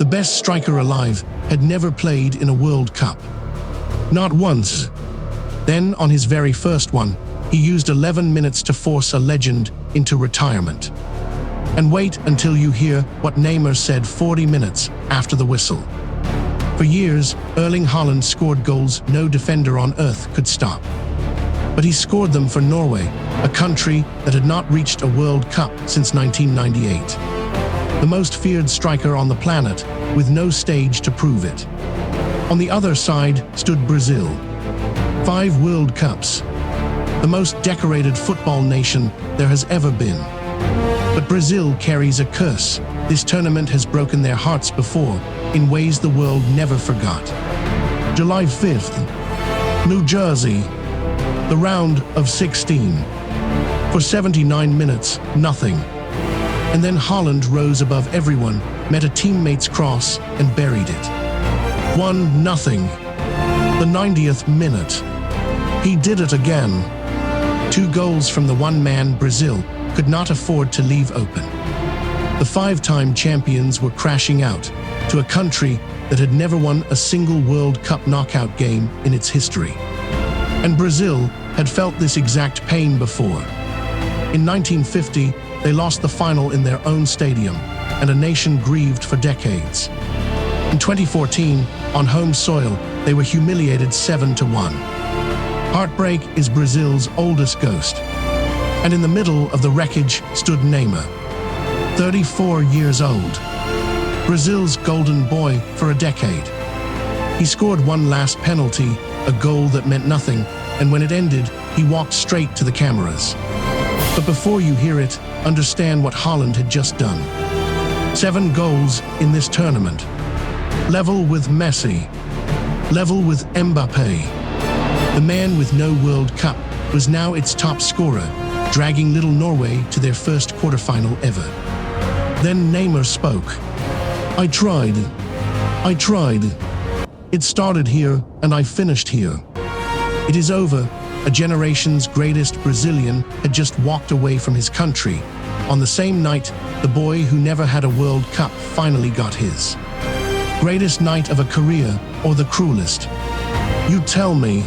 The best striker alive had never played in a World Cup. Not once. Then, on his very first one, he used 11 minutes to force a legend into retirement. And wait until you hear what Neymar said 40 minutes after the whistle. For years, Erling Haaland scored goals no defender on earth could stop. But he scored them for Norway, a country that had not reached a World Cup since 1998. The most feared striker on the planet, with no stage to prove it. On the other side stood Brazil. 5 World Cups. The most decorated football nation there has ever been. But Brazil carries a curse. This tournament has broken their hearts before, in ways the world never forgot. July 5th, New Jersey. The round of 16. For 79 minutes, nothing. And then Haaland rose above everyone, met a teammate's cross, and buried it. 1-0. The 90th minute. He did it again. 2 goals from the one-man Brazil could not afford to leave open. The 5-time champions were crashing out to a country that had never won a single World Cup knockout game in its history. And Brazil had felt this exact pain before. In 1950, they lost the final in their own stadium, and a nation grieved for decades. In 2014, on home soil, they were humiliated 7-1. Heartbreak is Brazil's oldest ghost. And in the middle of the wreckage stood Neymar, 34 years old. Brazil's golden boy for a decade. He scored one last penalty, a goal that meant nothing, and when it ended, he walked straight to the cameras. But before you hear it, understand what Haaland had just done. 7 goals in this tournament. Level with Messi. Level with Mbappé. The man with no World Cup was now its top scorer, dragging little Norway to their first quarterfinal ever. Then Neymar spoke. I tried. It started here, and I finished here. It is over. A generation's greatest Brazilian had just walked away from his country. On the same night, the boy who never had a World Cup finally got his. Greatest night of a career, or the cruelest? You tell me.